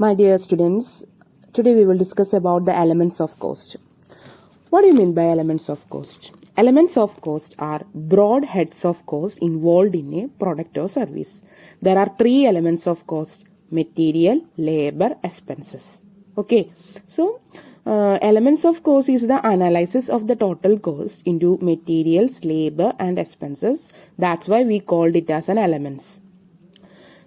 My dear students, today we will discuss about the elements of cost. What do you mean by elements of cost? Elements of cost are broad heads of cost involved in a product or service. There are three elements of cost: material, labor, expenses. Okay, so elements of cost is the analysis of the total cost into materials, labor and expenses. That's why we called it as an elements.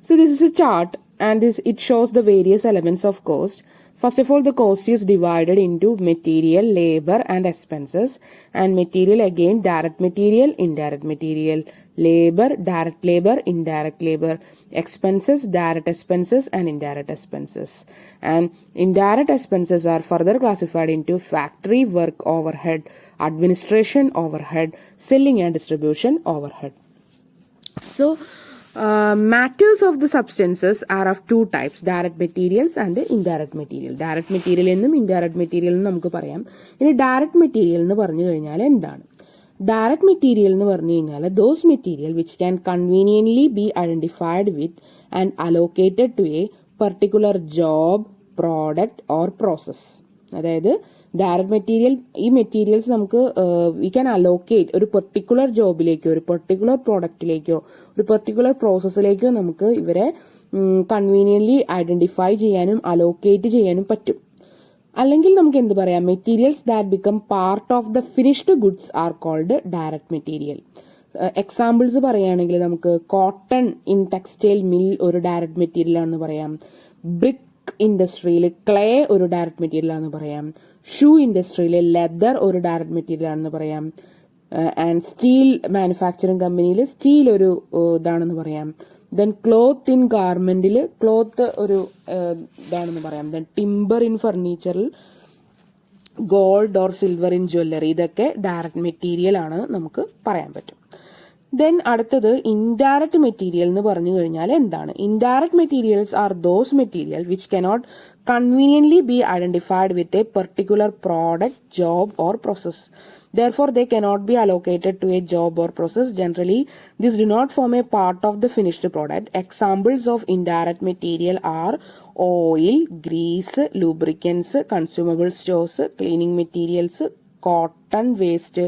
So this is a chart and it shows the various elements of cost. First of all, the cost is divided into material, labor and expenses. And material again, direct material, indirect material, labor, direct labor, indirect labor, expenses, direct expenses and indirect expenses. And indirect expenses are further classified into factory work overhead, administration overhead, selling and distribution overhead. So matters of the substances are of two types: direct materials and indirect material. Direct material എന്നും indirect material എന്നും നമുക്ക് പറയാം. ഇനി direct material എന്ന് പറഞ്ഞു കഴിഞ്ഞാൽ എന്താണ്? Direct material എന്ന് പറഞ്ഞു കഴിഞ്ഞാൽ those material which can conveniently be identified with and allocated to a particular job, product or process. അതായത് ഡയറക്റ്റ് മെറ്റീരിയൽ, ഈ മെറ്റീരിയൽസ് നമുക്ക് വി ക്യാൻ അലോക്കേറ്റ് ഒരു പെർട്ടിക്കുലർ ജോബിലേക്കോ ഒരു പെർട്ടിക്കുലർ പ്രോഡക്റ്റിലേക്കോ ഒരു പെർട്ടിക്കുലർ പ്രോസസ്സിലേക്കോ നമുക്ക് ഇവരെ കൺവീനിയൻ്റ്ലി ഐഡന്റിഫൈ ചെയ്യാനും അലോക്കേറ്റ് ചെയ്യാനും പറ്റും. അല്ലെങ്കിൽ നമുക്ക് എന്ത് പറയാം? Materials that become part of the finished goods are called direct material. Examples പറയുകയാണെങ്കിൽ നമുക്ക് കോട്ടൺ ഇൻ ടെക്സ്റ്റൈൽ മിൽ ഒരു ഡയറക്റ്റ് മെറ്റീരിയൽ ആണെന്ന് പറയാം. ബ്രിക്ക് ഇൻഡസ്ട്രിയിൽ ക്ലേ ഒരു ഡയറക്റ്റ് മെറ്റീരിയൽ ആണെന്ന് പറയാം. ഷൂ ഇൻഡസ്ട്രിയിൽ ലെതർ ഒരു ഡയറക്റ്റ് മെറ്റീരിയൽ ആണെന്ന് പറയാം. ആൻഡ് സ്റ്റീൽ മാനുഫാക്ചറിങ് കമ്പനിയിൽ സ്റ്റീൽ ഒരു ഇതാണെന്ന് പറയാം. ദെൻ ക്ലോത്ത് ഇൻ ഗാർമെന്റിൽ ക്ലോത്ത് ഒരു ഇതാണെന്ന് പറയാം. ദെൻ ടിംബർ ഇൻ ഫർണിച്ചറിൽ gold or silver in jewellery. ഇതൊക്കെ ഡയറക്റ്റ് മെറ്റീരിയൽ ആണ് നമുക്ക് പറയാൻ പറ്റും. ദെൻ അടുത്തത് ഇൻഡയറക്റ്റ് മെറ്റീരിയൽ എന്ന് പറഞ്ഞു കഴിഞ്ഞാൽ എന്താണ്? Indirect materials are those material which cannot conveniently be identified with a particular product, job or process. Therefore, they cannot be allocated to a job or process. Generally, these do not form a part of the finished product. Examples of indirect material are oil, grease, lubricants, consumable stores, cleaning materials, cotton waste,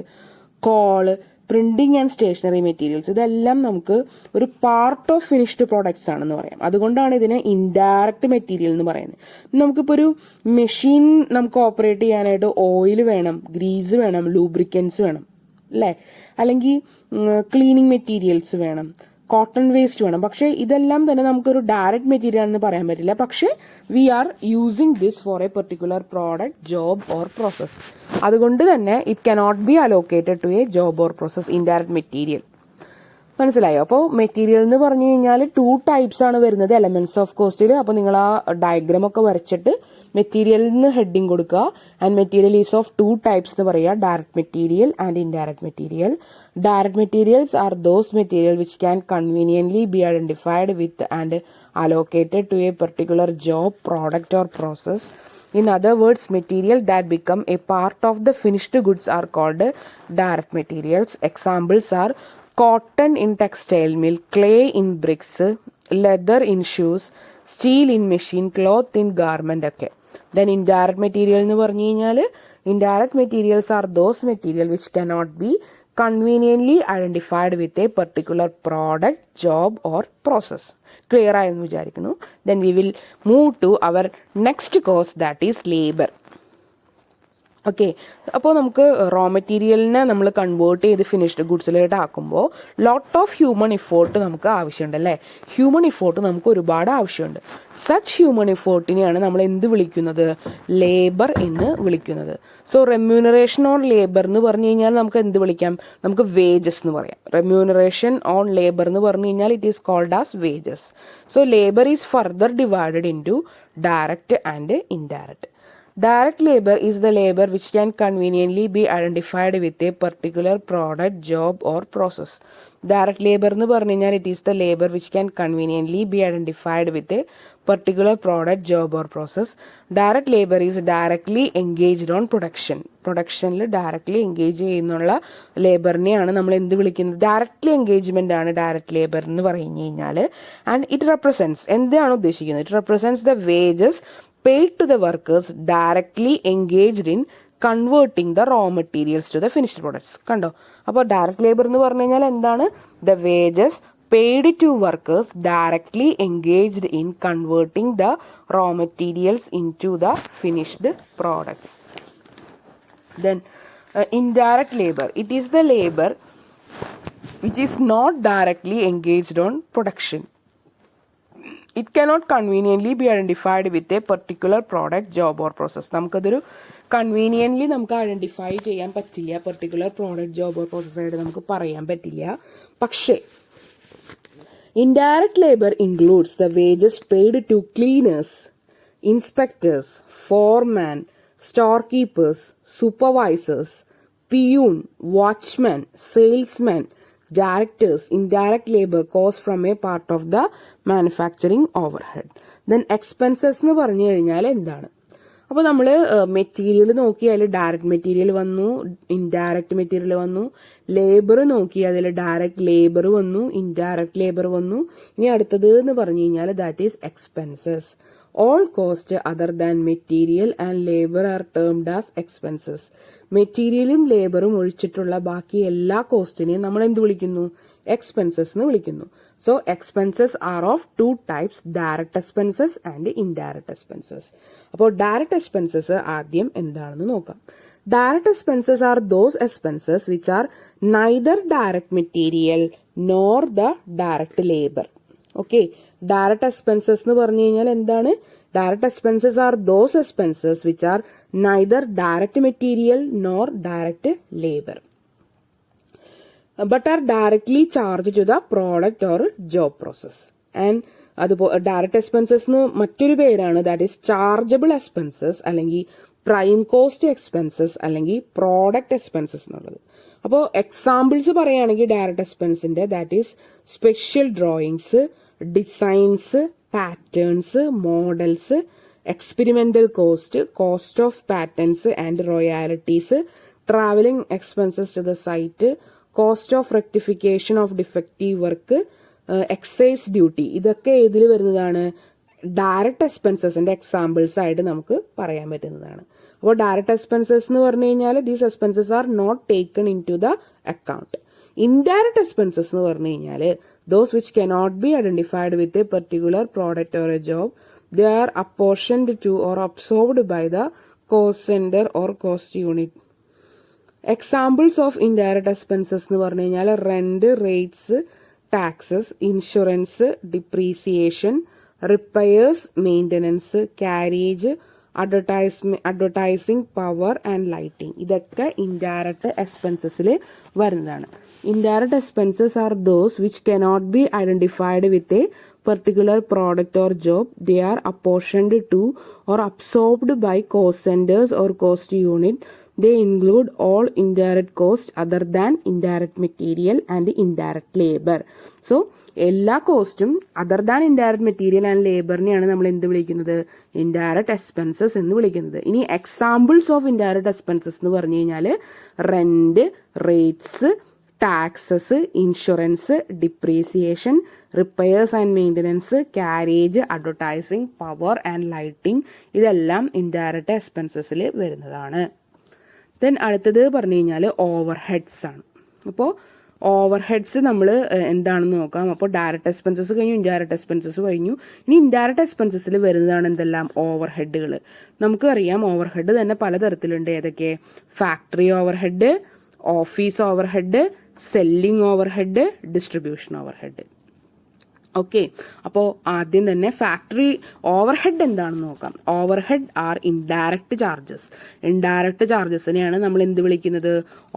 coal, printing and stationery materials. ഇതെല്ലാം നമുക്ക് ഒരു part of finished products ആണെന്ന് പറയാം. അതുകൊണ്ടാണ് ഇതിനെ indirect material എന്ന് പറയുന്നത്. നമുക്കിപ്പോൾ ഒരു മെഷീൻ നമുക്ക് ഓപ്പറേറ്റ് ചെയ്യാനായിട്ട് ഓയിൽ വേണം, ഗ്രീസ് വേണം, ലൂബ്രിക്കൻസ് വേണം അല്ലേ, അല്ലെങ്കിൽ ക്ലീനിങ് മെറ്റീരിയൽസ് വേണം, കോട്ടൺ വേസ്റ്റ് വേണം. പക്ഷേ ഇതെല്ലാം തന്നെ നമുക്കൊരു ഡയറക്റ്റ് മെറ്റീരിയൽ എന്ന് പറയാൻ പറ്റില്ല. പക്ഷേ we are using this for a particular product, job or process. അതുകൊണ്ട് തന്നെ it cannot be allocated to a job or process, indirect material. മനസ്സിലായോ? അപ്പോൾ മെറ്റീരിയൽ എന്ന് പറഞ്ഞു കഴിഞ്ഞാൽ ടു ടൈപ്സ് ആണ് വരുന്നത് എലമെന്റ്സ് ഓഫ് കോസ്റ്റിൽ. അപ്പോൾ നിങ്ങൾ ആ ഡയഗ്രാം ഒക്കെ വരച്ചിട്ട് മെറ്റീരിയലിന് ഹെഡിങ് കൊടുക്കുക. And material is of two types എന്ന് പറയുക: direct material and indirect material. Direct materials are those material which can conveniently be identified with and allocated to a particular job, product or process. In other words, material that become a part of the finished goods are called direct materials. Examples are cotton in textile mill, clay in bricks, leather in shoes, steel in machine, cloth in garment ഒക്കെ. Then indirect material എന്ന് പറഞ്ഞു കഴിഞ്ഞാൽ indirect materials are those material which cannot be conveniently identified with a particular product, job or process. Clear ആയെന്ന് വിചാരിക്കുന്നു. Then we will move to our next cost, that is labour. Okay, അപ്പോൾ നമുക്ക് raw മെറ്റീരിയലിനെ നമ്മൾ convert ചെയ്ത് finished ഗുഡ്സിലോട്ട് ആക്കുമ്പോൾ lot of human effort നമുക്ക് ആവശ്യമുണ്ട് അല്ലേ. ഹ്യൂമൻ ഇഫോർട്ട് നമുക്ക് ഒരുപാട് ആവശ്യമുണ്ട്. സച്ച് ഹ്യൂമൻ ഇഫോർട്ടിനെയാണ് നമ്മൾ എന്ത് വിളിക്കുന്നത്? ലേബർ എന്ന് വിളിക്കുന്നത്. സോ റെമ്യൂണറേഷൻ ഓൺ ലേബർ എന്ന് പറഞ്ഞു കഴിഞ്ഞാൽ നമുക്ക് എന്ത് വിളിക്കാം? നമുക്ക് വേജസ് എന്ന് പറയാം. റെമ്യൂണറേഷൻ ഓൺ ലേബർ എന്ന് പറഞ്ഞു കഴിഞ്ഞാൽ it is called as wages. So labour is further divided into direct and indirect. Direct labor is the labor which can conveniently be identified with a particular product, job or process. Direct labor എന്ന് പറഞ്ഞു കഴിഞ്ഞാൽ it is the labor which can conveniently be identified with a particular product, job or process. Direct labor is directly engaged on production. പ്രൊഡക്ഷനിൽ directly engage ചെയ്യുന്നുള്ള ലേബറിനെയാണ് നമ്മൾ എന്ത് വിളിക്കുന്നത്? Directly engagement ആണ് ഡയറക്റ്റ് ലേബർ എന്ന് പറഞ്ഞു കഴിഞ്ഞാൽ. ആൻഡ് ഇറ്റ് റെപ്രസെൻറ്റ്സ്, എന്താണ് ഉദ്ദേശിക്കുന്നത്? It represents the wages paid to the workers directly engaged in converting the raw materials to the finished products. കണ്ടോ? അപ്പോൾ ഡയറക്റ്റ് ലേബർ എന്ന് പറഞ്ഞു കഴിഞ്ഞാൽ എന്താണ്? The wages paid to workers directly engaged in converting the raw materials into the finished products. Then indirect labor, it is the labor which is not directly engaged on production. It cannot conveniently be identified with a particular product, job or process. നമുക്കതൊരു conveniently നമുക്ക് identify ചെയ്യാൻ പറ്റില്ല. Particular product, job or process ആയിട്ട് നമുക്ക് പറയാൻ പറ്റില്ല. പക്ഷേ indirect labor includes the wages paid to cleaners, inspectors, foremen, storekeepers, supervisors, peon, watchmen, salesmen, directors. Indirect labor cost from a part of the manufacturing overhead. Then expenses എന്ന് പറഞ്ഞു കഴിഞ്ഞാൽ എന്താണ്? അപ്പോൾ നമ്മൾ മെറ്റീരിയൽ നോക്കിയാൽ ഡയറക്റ്റ് മെറ്റീരിയൽ വന്നു, indirect material വന്നു. Labour നോക്കി അതിൽ ഡയറക്റ്റ് ലേബർ വന്നു, ഇൻഡയറക്റ്റ് ലേബർ വന്നു. ഇനി അടുത്തത് എന്ന് പറഞ്ഞു കഴിഞ്ഞാൽ that is expenses. All cost other than material and labour are termed as expenses. മെറ്റീരിയലും ലേബറും ഒഴിച്ചിട്ടുള്ള ബാക്കി എല്ലാ കോസ്റ്റിനെയും നമ്മൾ എന്ത് വിളിക്കുന്നു? എക്സ്പെൻസസ് എന്ന് വിളിക്കുന്നു. So expenses are of two types, direct expenses and indirect expenses. അപ്പോൾ ഡയറക്റ്റ് എക്സ്പെൻസസ് ആദ്യം എന്താണെന്ന് നോക്കാം. Direct expenses are those expenses which are neither direct material nor the direct labor. Okay, direct expenses എന്ന് പറഞ്ഞു കഴിഞ്ഞാൽ എന്താണ്? Direct expenses are those expenses which are neither direct material nor direct labor, but are directly charged to the product or job process. And അതുപോലെ direct എക്സ്പെൻസസിന് മറ്റൊരു പേരാണ്, that is chargeable expenses അല്ലെങ്കിൽ prime cost expenses അല്ലെങ്കിൽ product expenses എന്നുള്ളത്. അപ്പോൾ examples പറയുകയാണെങ്കിൽ direct എക്സ്പെൻസിൻ്റെ that is special drawings, designs, patterns, models, experimental cost, cost of patterns and royalties, travelling expenses to the site, cost of rectification of defective work, excise duty. ഇതൊക്കെ ഏതിൽ വരുന്നതാണ്? Direct എക്സ്പെൻസസിൻ്റെ examples ആയിട്ട് നമുക്ക് പറയാൻ പറ്റുന്നതാണ്. അപ്പോൾ ഡയറക്റ്റ് എക്സ്പെൻസസ് എന്ന് പറഞ്ഞു കഴിഞ്ഞാൽ these expenses are not taken into the account. Indirect expenses എന്ന് പറഞ്ഞു കഴിഞ്ഞാൽ those which cannot be identified with a particular product or a job, they are apportioned to or absorbed by the cost centre or cost unit. Examples of indirect expenses എന്ന് പറഞ്ഞു കഴിഞ്ഞാൽ rent, rates, taxes, insurance, depreciation, repairs, maintenance, carriage, advertising, power and lighting. ഇതൊക്കെ indirect എക്സ്പെൻസസിൽ വരുന്നതാണ്. Indirect expenses are those which cannot be identified with A particular product or job. They are apportioned to or absorbed by cost centers or cost unit. They include all indirect costs other than indirect material and indirect labor. So എല്ലാ കോസ്റ്റും other than indirect material and ലേബറിനെയാണ് നമ്മൾ എന്ത് വിളിക്കുന്നത്? Indirect expenses എന്ന് വിളിക്കുന്നത്. ഇനി examples of indirect expenses എന്ന് പറഞ്ഞു കഴിഞ്ഞാൽ rent, rates, taxes, insurance, depreciation, repairs and maintenance, carriage, advertising, power and lighting. ഇതെല്ലാം ഇൻഡയറക്റ്റ് എക്സ്പെൻസസിൽ വരുന്നതാണ്. ദെൻ അടുത്തത് പറഞ്ഞു കഴിഞ്ഞാൽ ഓവർ ഹെഡ്സ് ആണ്. അപ്പോൾ ഓവർ ഹെഡ്സ് നമ്മൾ എന്താണെന്ന് നോക്കാം. അപ്പോൾ ഡയറക്റ്റ് എക്സ്പെൻസസ് കഴിഞ്ഞു, ഇൻഡയറക്റ്റ് എക്സ്പെൻസസ് കഴിഞ്ഞു. ഇനി ഇൻഡയറക്റ്റ് എക്സ്പെൻസസിൽ വരുന്നതാണ് എന്തെല്ലാം? ഓവർ ഹെഡുകൾ. നമുക്കറിയാം ഓവർ ഹെഡ് തന്നെ പലതരത്തിലുണ്ട്. ഏതൊക്കെ? Factory over head, office over head, selling over head, distribution over head. Okay, അപ്പോൾ ആദ്യം തന്നെ ഫാക്ടറി ഓവർ ഹെഡ് എന്താണെന്ന് നോക്കാം. Over head are indirect charges. Indirect ചാർജസിനെയാണ് നമ്മൾ എന്ത് വിളിക്കുന്നത്?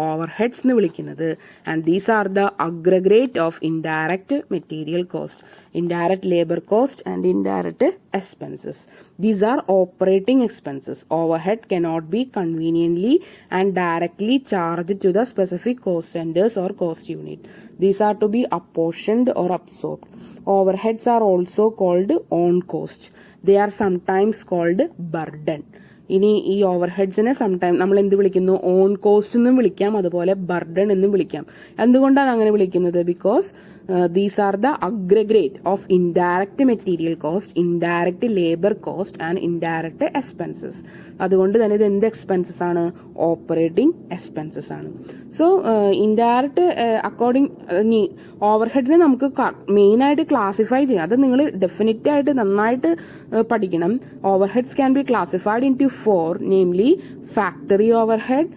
ഓവർ ഹെഡ്സ് എന്ന് വിളിക്കുന്നത്. And these are the aggregate of indirect material cost, indirect labor cost and indirect expenses. These are operating expenses. Overhead cannot be conveniently and directly charged to the specific cost centers or cost unit. These are to be apportioned or absorbed. overheads are also called on cost. They are sometimes called burden. ഇനി ഈ ഓവർഹെഡ്സിനെ sometime നമ്മൾ എന്ത് വിളിക്കുന്നു, on cost എന്നും വിളിക്കാം, അതുപോലെ burden എന്നും വിളിക്കാം. എന്തുകൊണ്ടാണ് അങ്ങനെ വിളിക്കുന്നത്? Because these are the aggregate of indirect material cost, indirect labor cost and indirect expenses. അതുകൊണ്ട് തന്നെ ഇത് എന്ത് എക്സ്പെൻസസ് ആണ്? ഓപ്പറേറ്റിംഗ് എക്സ്പെൻസസ് ആണ്. സോ ഇൻഡയറക്റ്റ് അക്കോർഡിംഗ് ഓവർഹെഡിനെ നമുക്ക് മെയിനായിട്ട് ക്ലാസിഫൈ ചെയ്യാം. അത് നിങ്ങൾ ഡെഫിനറ്റ് ആയിട്ട് നന്നായിട്ട് പഠിക്കണം. Overheads can be classified into 4, namely factory overhead,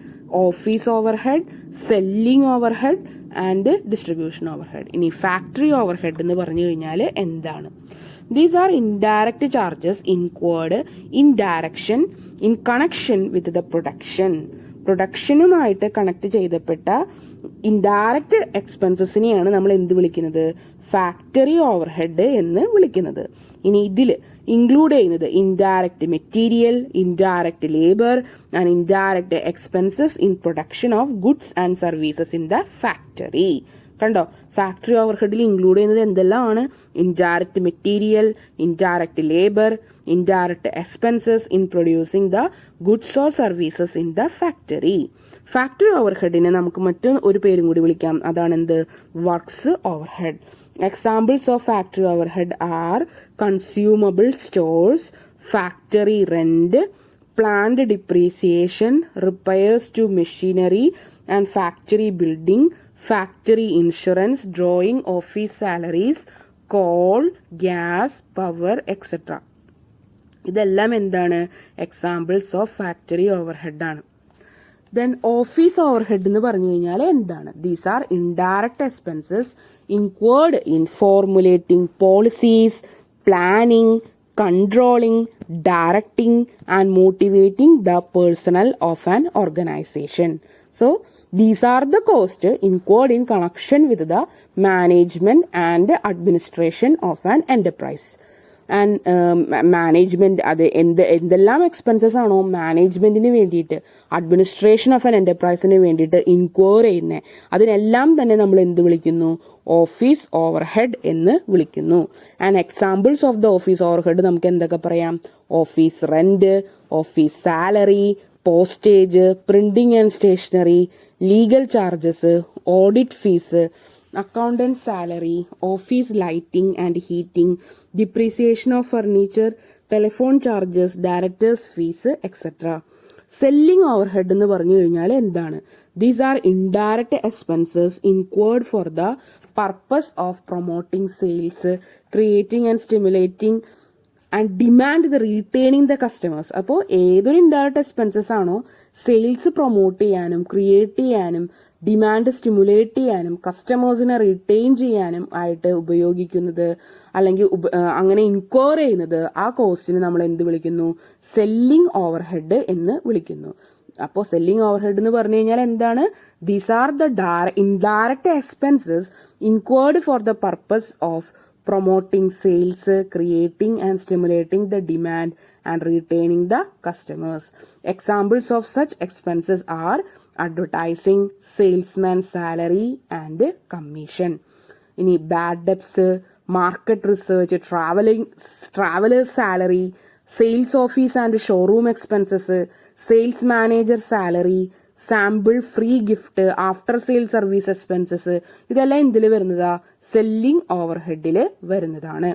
office overhead, selling overhead and distribution overhead. ഇനി ഫാക്ടറി ഓവർഹെഡ് എന്ന് പറഞ്ഞു കഴിഞ്ഞാൽ എന്താണ്? These are indirect charges incurred in connection with the production. പ്രൊഡക്ഷനുമായിട്ട് കണക്ട് ചെയ്തപ്പെട്ട ഇൻഡയറക്റ്റ് എക്സ്പെൻസസിനെയാണ് നമ്മൾ എന്ത് വിളിക്കുന്നത്? ഫാക്ടറി ഓവർഹെഡ് എന്ന് വിളിക്കുന്നത്. ഇനി ഇതിൽ ഇൻക്ലൂഡ് ചെയ്യുന്നത് indirect material, indirect labour and indirect expenses in production of goods and services in the factory. കണ്ടോ, ഫാക്ടറി ഓവർഹെഡിൽ ഇൻക്ലൂഡ് ചെയ്യുന്നത് എന്തെല്ലാമാണ്? Indirect material, indirect labour, indirect expenses in producing the goods or services in the factory. Factory ഓവർഹെഡിനെ നമുക്ക് മറ്റൊരു പേരും കൂടി വിളിക്കാം. അതാണ് എന്ത്? Works overhead. Examples of factory overhead are consumable stores, factory rent, plant depreciation, repairs to machinery and factory building, factory insurance, drawing, office salaries, coal, gas, power etcetera. ഇതെല്ലാം എന്താണ്? എക്സാമ്പിൾസ് ഓഫ് ഫാക്ടറി ഓവർഹെഡ് ആണ്. Then office overhead എന്ന് പറഞ്ഞു കഴിഞ്ഞാൽ എന്താണ്? These are indirect expenses incurred in formulating policies, planning, controlling, directing and motivating the personnel of an organization. So these are the costs incurred in connection with the management and administration of an enterprise. And management അത് എന്തെല്ലാം expenses ആണോ മാനേജ്മെന്റിന് വേണ്ടിയിട്ട്, administration of an എന്റർപ്രൈസിന് വേണ്ടിയിട്ട് inquire ചെയ്യുന്നത്, അതിനെല്ലാം തന്നെ നമ്മൾ എന്ത് വിളിക്കുന്നു? ഓഫീസ് ഓവർഹെഡ് എന്ന് വിളിക്കുന്നു. And examples of the office overhead നമുക്ക് എന്തൊക്കെ പറയാം? Office rent, office salary, postage, printing and stationery, legal charges, audit fees, accountant salary, office lighting and heating, depreciation of furniture, telephone charges, directors fees, etc. Selling overhead എന്ന് പറഞ്ഞു കഴിഞ്ഞാൽ എന്താണ്? These are indirect expenses incurred for the purpose of promoting sales, creating and stimulating and demand the retaining the customers. അപ്പോൾ ഏതൊരു indirect expenses ആണോ sales promote ചെയ്യാനും create ചെയ്യാനും demand stimulate ചെയ്യാനും കസ്റ്റമേഴ്സിനെ റിറ്റെയിൻ ചെയ്യാനും ആയിട്ട് ഉപയോഗിക്കുന്നത് അല്ലെങ്കിൽ അങ്ങനെ ഇൻക്വയർ ചെയ്യുന്നത്, ആ കോസ്റ്റിന് നമ്മൾ എന്ത് വിളിക്കുന്നു? സെല്ലിംഗ് ഓവർഹെഡ് എന്ന് വിളിക്കുന്നു. അപ്പോൾ സെല്ലിംഗ് ഓവർഹെഡ് എന്ന് പറഞ്ഞു കഴിഞ്ഞാൽ എന്താണ്? These are the indirect expenses inquired for the purpose of promoting sales, creating and stimulating the demand and retaining the customers. Examples of such expenses are advertising, salesman salary and commission. Any bad debts, market research, traveler salary, sales office and showroom expenses, sales manager salary, sample free gift, after sale service expenses, ഇതെല്ലാം എന്തിൽ വരുന്നതാ? Selling ഓവർഹെഡിൽ വരുന്നതാണ്.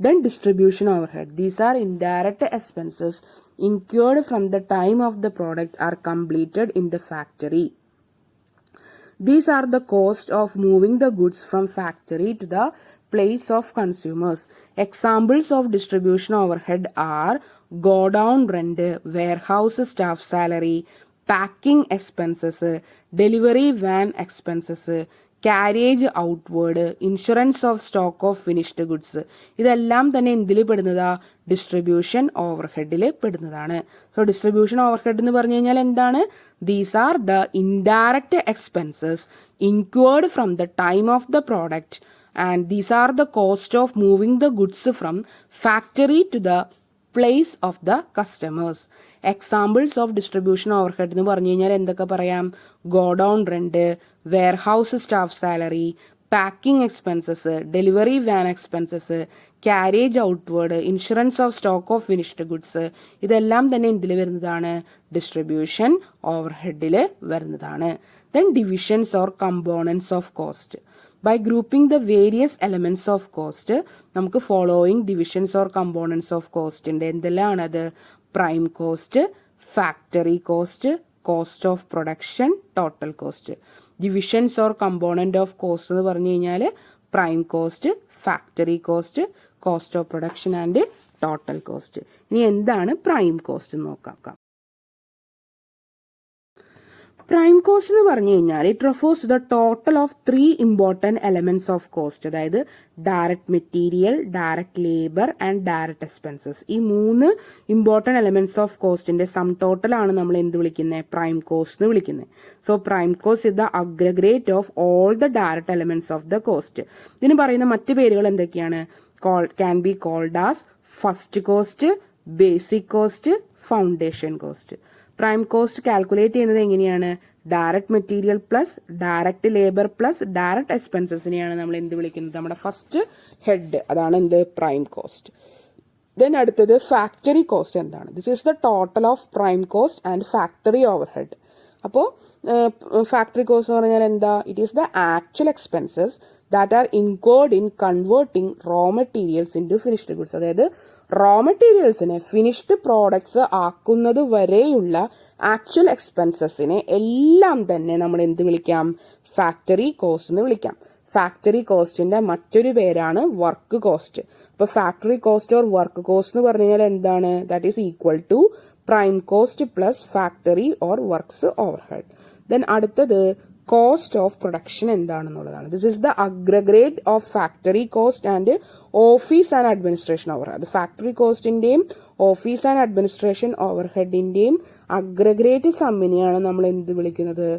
Then distribution overhead. These are indirect expenses incurred from the time of the product are completed in the factory. These are the cost of moving the goods from factory to the place of consumers. Examples of distribution overhead are godown rent, warehouse staff salary, packing expenses, delivery van expenses, carriage outward, insurance of stock of finished goods. ഇതെല്ലാം തന്നെ എന്തിൽ പെടുന്നതാ? Distribution ഓവർഹെഡിൽ പെടുന്നതാണ്. So distribution overhead എന്ന് പറഞ്ഞു കഴിഞ്ഞാൽ എന്താണ്? These are the indirect expenses incurred from the time of the product and these are the cost of moving the goods from factory to the place of the customers. Examples of distribution overhead എന്ന് പറഞ്ഞു കഴിഞ്ഞാൽ എന്തൊക്കെ പറയാം? Godown rent, warehouse staff salary, packing expenses, delivery van expenses, carriage outward, insurance of stock of finished goods, ഇതെല്ലാം തന്നെ എന്തിൽ വരുന്നതാണ്? Distribution over ഹെഡിൽ വരുന്നതാണ്. Then divisions or components of cost. By grouping the various elements of cost നമുക്ക് following divisions or components of കോസ്റ്റിൻ്റെ എന്തെല്ലാമാണത്? Prime cost, factory cost, cost of production, total cost. Divisions or component of cost എന്ന് പറഞ്ഞു കഴിഞ്ഞാൽ prime cost, factory cost, cost of production and total cost. ഇനി എന്താണ് prime cost എന്ന് നോക്കാം. Prime cost എന്ന് പറഞ്ഞു കഴിഞ്ഞാൽ it refers to the total of 3 important elements of cost. അതായത് direct material, direct labour and direct expenses. ഈ 3 important elements of കോസ്റ്റിന്റെ സം ടോട്ടലാണ് നമ്മൾ എന്ത് വിളിക്കുന്നത്? പ്രൈം കോസ്റ്റ് എന്ന് വിളിക്കുന്നത്. So prime cost is the aggregate of all the direct elements of the cost. ഇതിന് പറയുന്ന മറ്റ് പേരുകൾ എന്തൊക്കെയാണ്? Can be called as first cost, basic cost, foundation cost. Prime cost calculate ചെയ്യുന്നത് എങ്ങനെയാണ്? Direct material plus direct labour plus direct എക്സ്പെൻസസിനെയാണ് നമ്മൾ എന്ത് വിളിക്കുന്നത്? നമ്മുടെ ഫസ്റ്റ് ഹെഡ്. അതാണ് എന്ത്? Prime cost. ദെൻ അടുത്തത് ഫാക്ടറി കോസ്റ്റ് എന്താണ്? This is the total of prime cost and factory over head. അപ്പോൾ ഫാക്ടറി കോസ്റ്റ് എന്ന് പറഞ്ഞാൽ എന്താ? It is the actual expenses that are incurred in converting raw materials into finished goods. അതായത് raw മെറ്റീരിയൽസിനെ finished products ആക്കുന്നത് വരെയുള്ള actual എക്സ്പെൻസസിനെ എല്ലാം തന്നെ നമ്മൾ എന്ത് വിളിക്കാം? ഫാക്ടറി കോസ്റ്റ് എന്ന് വിളിക്കാം. ഫാക്ടറി കോസ്റ്റിന്റെ മറ്റൊരു പേരാണ് വർക്ക് കോസ്റ്റ്. അപ്പോൾ factory cost or work cost എന്ന് പറഞ്ഞു കഴിഞ്ഞാൽ എന്താണ്? That is equal to prime cost plus factory or works over head. Then അടുത്തത് കോസ്റ്റ് ഓഫ് പ്രൊഡക്ഷൻ എന്താണെന്നുള്ളതാണ്. This is the aggregate of factory cost and office and administration over head. Factory കോസ്റ്റിന്റെയും office and administration over ഹെഡിന്റെയും aggregate സമ്മിനെയാണ് നമ്മൾ എന്ത് വിളിക്കുന്നത്?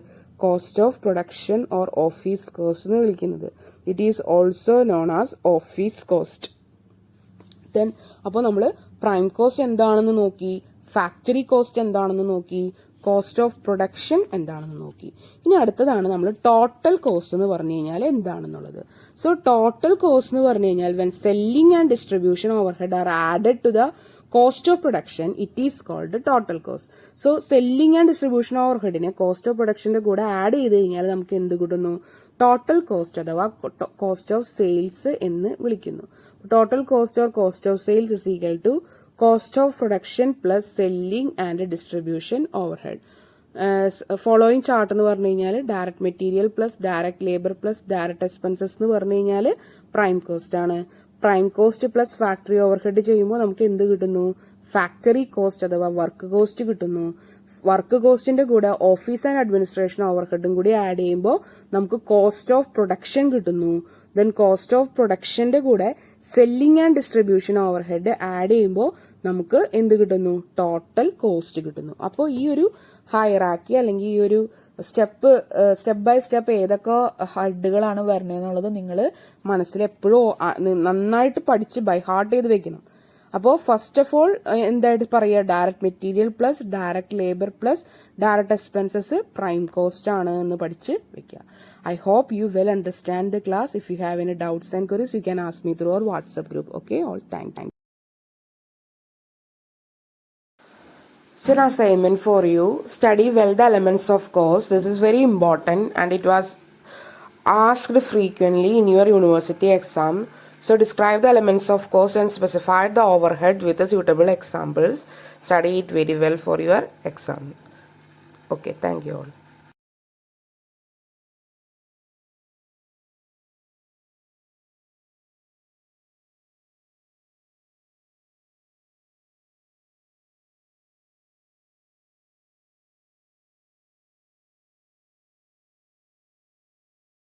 Cost of production or office cost എന്ന് വിളിക്കുന്നത്. It is also known as office cost. Then അപ്പോൾ നമ്മൾ പ്രൈം കോസ്റ്റ് എന്താണെന്ന് നോക്കി, ഫാക്ടറി കോസ്റ്റ് എന്താണെന്ന് നോക്കി, കോസ്റ്റ് ഓഫ് പ്രൊഡക്ഷൻ എന്താണെന്ന് നോക്കി. ഇനി അടുത്തതാണ് നമ്മൾ ടോട്ടൽ കോസ്റ്റ് എന്ന് പറഞ്ഞു കഴിഞ്ഞാൽ എന്താണെന്നുള്ളത്. സോ ടോട്ടൽ കോസ്റ്റ് എന്ന് പറഞ്ഞു കഴിഞ്ഞാൽ when selling and distribution over head are added to the cost of production it is called total cost. So selling and distribution over ഹെഡിനെ കോസ്റ്റ് ഓഫ് പ്രൊഡക്ഷന്റെ കൂടെ ആഡ് ചെയ്ത് കഴിഞ്ഞാൽ നമുക്ക് എന്ത് കിട്ടുന്നു? ടോട്ടൽ കോസ്റ്റ് അഥവാ കോസ്റ്റ് ഓഫ് സെയിൽസ് എന്ന് വിളിക്കുന്നു. Total cost or cost of sales is equal to cost of production plus selling and distribution over head. Following chart എന്ന് പറഞ്ഞു കഴിഞ്ഞാൽ direct material plus direct labour plus direct expenses എന്ന് പറഞ്ഞു കഴിഞ്ഞാൽ prime cost ആണ്. Prime cost plus factory over head ചെയ്യുമ്പോൾ നമുക്ക് എന്ത് കിട്ടുന്നു? ഫാക്ടറി കോസ്റ്റ് അഥവാ വർക്ക് കോസ്റ്റ് കിട്ടുന്നു. വർക്ക് കോസ്റ്റിന്റെ കൂടെ ഓഫീസ് ആൻഡ് അഡ്മിനിസ്ട്രേഷൻ ഓവർ ഹെഡും കൂടി ആഡ് ചെയ്യുമ്പോൾ നമുക്ക് കോസ്റ്റ് ഓഫ് പ്രൊഡക്ഷൻ കിട്ടുന്നു. ദെൻ കോസ്റ്റ് ഓഫ് പ്രൊഡക്ഷന്റെ കൂടെ selling and distribution over head add ചെയ്യുമ്പോൾ നമുക്ക് എന്ത് കിട്ടുന്നു? ടോട്ടൽ കോസ്റ്റ് കിട്ടുന്നു. അപ്പോൾ ഈ ഒരു ഹയറാക്കി അല്ലെങ്കിൽ ഈ ഒരു സ്റ്റെപ്പ് ബൈ സ്റ്റെപ്പ് ഏതൊക്കെ ഹെഡുകളാണ് വരുന്നതെന്നുള്ളത് നിങ്ങൾ മനസ്സിൽ എപ്പോഴും നന്നായിട്ട് പഠിച്ച് ബൈ ഹാർട്ട് ചെയ്ത് വെക്കണം. അപ്പോൾ ഫസ്റ്റ് ഓഫ് ഓൾ എന്തായിട്ട് പറയുക? Direct material plus direct labour plus direct expenses prime cost ആണ് എന്ന് പഠിച്ച് വെക്കുക. I hope you will understand the class. If you have any doubts and queries, you can ask me through our WhatsApp group. Okay, all thank you. So an assignment for you, study well the elements of cost. This is very important and it was asked frequently in your university exam. So describe the elements of cost and specify the overhead with the suitable examples. Study it very well for your exam. Okay, thank you all.